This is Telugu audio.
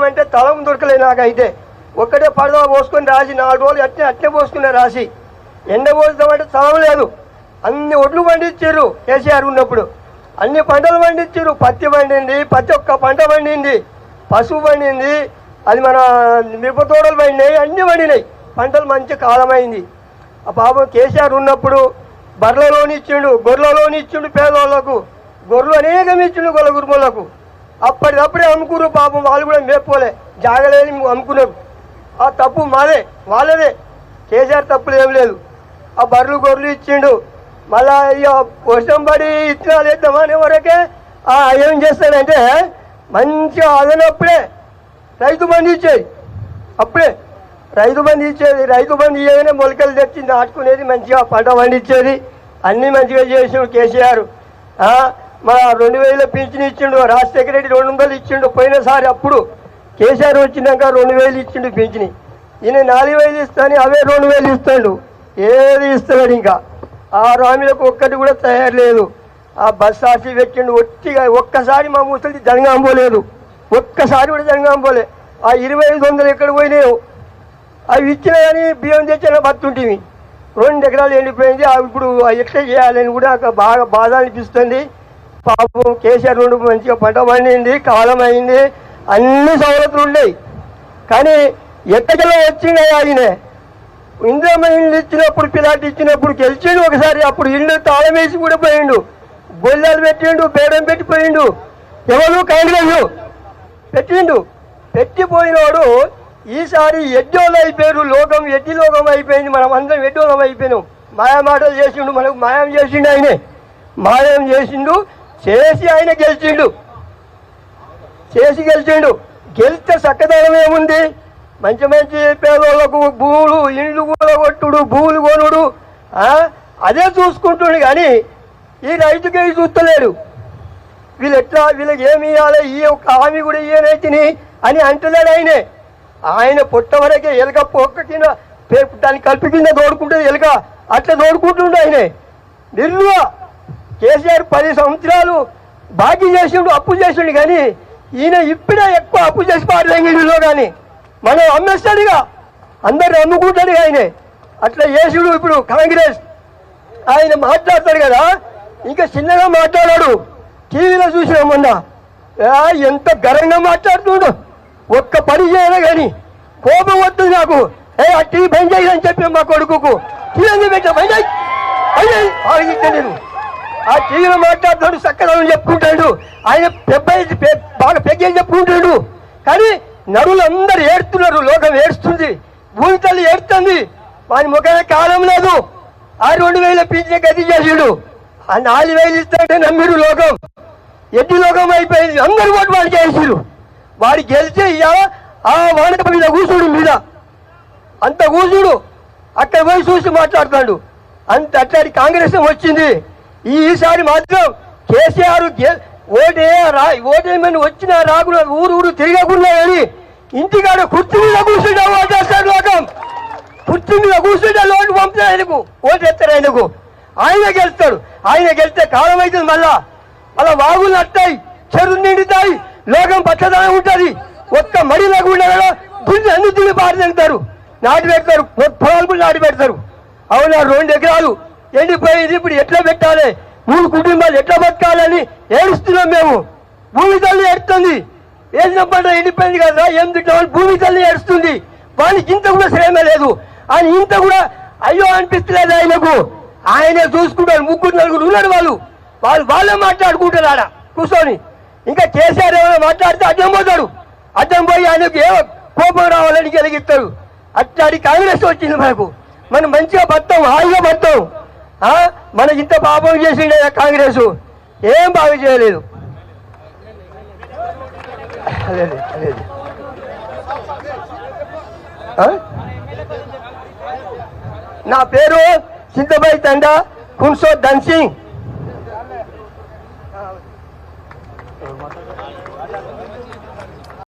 అంటే తలం దొరకలేదు నాకైతే. ఒక్కటే పడవ పోసుకొని రాసి 4 రోజులు అట్నే పోసుకున్నా రాసి. ఎండ పోస్తామంటే తలం లేదు. అన్ని ఒడ్లు పండించారు కేసీఆర్ ఉన్నప్పుడు. అన్ని పంటలు పండించారు. పత్తి పండింది, ప్రతి ఒక్క పంట పండింది, పసుపు పండింది, అది మన మిరప తోటలు పండినాయి, అన్నీ పండినాయి. పంటలు మంచి కాలమైంది. ఆ పాపం కేసీఆర్ ఉన్నప్పుడు బర్రెలోని ఇచ్చిండు, గొర్రెలోని ఇచ్చిండు పేదవాళ్ళకు. గొర్రెలు అనేకం ఇచ్చిండు గొల్ల గురుములకు. అప్పటికప్పుడే అమ్ముకున్నారు పాపం. వాళ్ళు కూడా మేపుకోలే, జాగలేని అమ్ముకున్నారు. ఆ తప్పు మాదే, వాళ్ళదే. కేసీఆర్ తప్పులు ఏం లేదు. ఆ బర్రెలు గొర్రెలు ఇచ్చిండు. మళ్ళా ఇక వర్షం పడి ఇత్తనాలు వేద్దామనే వరకే ఏం చేస్తాడంటే మంచిగా అదనప్పుడే రైతు బంధు ఇచ్చేది. అప్పుడే రైతు బంధు ఇచ్చేది. రైతు బంధు ఇవ్వగానే మొలకలు తెచ్చి నాటుకునేది, మంచిగా పంట పండించేది. అన్నీ మంచిగా చేసిండు కేసీఆర్. మన 2000 పింఛన్ ఇచ్చిండు. రాజశేఖర రెడ్డి 200 ఇచ్చిండు పోయినసారి. అప్పుడు కేసీఆర్ వచ్చినాక 2000 ఇచ్చిండు పింఛని. ఈయన 4000 ఇస్తాను, అవే 2000 ఇస్తాడు. ఏది ఇస్తాడు ఇంకా. ఆ రామిలకు ఒక్కటి కూడా తయారు లేదు. ఆ బస్ ఆర్సీ పెట్టిండు ఒట్టిగా. ఒక్కసారి మా ముసలి జనగాం పోలేదు, ఒక్కసారి కూడా జనగాం పోలే. ఆ 2500 ఎక్కడ పోయినాయో. అవి ఇచ్చినా కానీ బియ్యం తెచ్చిన బతుంటివి. 2 ఎకరాలు ఎండిపోయింది. ఇప్పుడు ఎట్లా చేయాలని కూడా బాగా బాధ అనిపిస్తుంది. పాపం కేసీఆర్ నుండి మంచిగా పంట పండింది, కాలం అయింది, అన్ని సవలతులు ఉన్నాయి. కానీ ఎక్కడికెలా వచ్చినాయి ఆయన. ఇందిరమ్మ ఇల్లు ఇచ్చినప్పుడు, పిల్లాటి ఇచ్చినప్పుడు గెలిచిండు ఒకసారి. అప్పుడు ఇల్లు తాళం వేసి కూడా పోయిండు, గొల్లలు పెట్టిండు, బేడం పెట్టిపోయిండు. ఎవరు కాంగ్రెస్ పెట్టిండు. పెట్టిపోయినోడు ఈసారి ఎడ్డోళ్ళు అయిపోయారు. లోకం ఎడ్డి లోకం అయిపోయింది. మనం అందరం ఎడ్డోళం అయిపోయినాం. మాయమాటలు చేసిండు, మనకు మాయం చేసిండు. ఆయనే మాయం చేసిండు, చేసి ఆయన గెలిచిండు. గెలిస్తే చక్కదనం ఏముంది? మంచి మంచి పేదోళ్లకు భూములు, ఇండ్లు కూడా కొట్టుడు, భూములు కొనుడు, అదే చూసుకుంటుండు. కానీ ఈ రైతుకే చూస్తలేడు. వీళ్ళకి ఏమి ఇవ్వాలి, ఈ ఒక్క హామీ కూడా ఇయ్యనైతిని అని అంటలేడు ఆయనే. ఆయన పుట్ట వరకే ఎలుక పొక్క కింద దాన్ని కల్పి కింద తోడుకుంటుంది ఎలుక, అట్లా తోడుకుంటుండు ఆయనే. నిర్లువ కేసీఆర్ 10 సంవత్సరాలు బాకీ చేసిండు, అప్పు చేసిండు. కానీ ఈయన ఇప్పుడే ఎక్కువ అప్పు చేసి పాడలేంగిలో. కానీ మనం అమ్మేస్తాడుగా, అందరు అమ్ముకుంటాడు ఆయనే. అట్లా చేసిండు. ఇప్పుడు కాంగ్రెస్ ఆయన మాట్లాడతాడు కదా, ఇంకా చిన్నగా మాట్లాడాడు. టీవీలో చూసిన మొన్న ఎంత గరంగా మాట్లాడుతుండు. ఒక్క పని చేయలే కానీ కోపం వస్తుంది నాకు. ఆ టీవీ బంద్ చేయని చెప్పి మా కొడుకు టీవీ పెట్టా బంద్ నేను. ఆ టీవీలో మాట్లాడుతాడు, చక్కదనం చెప్పుకుంటాడు. ఆయన బాగా పెగ్గని చెప్పుకుంటాడు. కానీ నరులందరూ ఏడుతున్నారు, లోకం ఏడుస్తుంది, భూమి తల్లి ఏడుతుంది. వాని ముఖమే కాలం లేదు. ఆ 2000 పింఛన్ గతి చేసాడు. ఆ 4000 ఇస్తాడే నమ్మిడు. లోకం ఎడ్డి లోకం అయిపోయింది. అందరూ ఓటు వాడికి వేసారు. వాడి గెలిచి ఆ వానక మీద కూర్చుడు, మీద అంత కూర్చుడు. అక్కడ పోయి చూసి మాట్లాడుతాడు. అంత అట్లాంటి కాంగ్రెస్ వచ్చింది. ఈసారి మాత్రం కేసీఆర్ ఓటేమని వచ్చినా రాకుండా ఊరు తిరగకుండా కానీ ఇంటికాడ కుర్చీ మీద కూర్చుంటే ఓటేస్తాడు. లోకం కుర్చీ మీద కూర్చుంటే లోటు పంపుతాడు. ఆయనకు ఓటేస్తారు. ఆయన గెలుస్తాడు. ఆయన గెలిస్తే కాలం అవుతుంది. మళ్ళా వాగులు నట్టాయి, చెరువు నిండుతాయి, లోకం పచ్చదనం ఉంటుంది. ఒక్క మడి లేకుండా దున్ని అన్ని దున్ని పాటు తింటారు, నాటి పెడతారు, పొలాలు కూడా నాటి పెడతారు. అవునా 2 ఎకరాలు ఎండిపోయింది. ఇప్పుడు ఎట్లా పెట్టాలి, 3 కుటుంబాలు ఎట్లా బతకాలని ఏడుస్తున్నాం మేము. భూమి తల్లి ఏడుస్తుంది. వేసిన పంట ఎండిపోయింది కదా, ఏం తింటామని భూమి తల్లి ఏడుస్తుంది. వాళ్ళకి ఇంత కూడా శ్రమ లేదు. ఆయన ఇంత కూడా అయ్యో అనిపిస్తలేదు ఆయనకు. ఆయనే చూసుకుంటారు. 3 4 ఉన్నారు. వాళ్ళే మాట్లాడుకుంటారు ఆడ కూర్చొని. ఇంకా కేసీఆర్ ఏమైనా మాట్లాడితే అడ్డం పోతాడు. అడ్డం పోయి ఆయనకు ఏ కోపం రావాలని కలిగిస్తారు. అట్లాంటి కాంగ్రెస్ వచ్చింది మనకు. మనం మంచిగా బతాం, హాయిగా బతాం. మన ఇంత పాపం చేసిండే కాంగ్రెస్ ఏం బాగా చేయలేదు. నా పేరు సింతబాయి తండా కున్సో ధన్ సింగ్.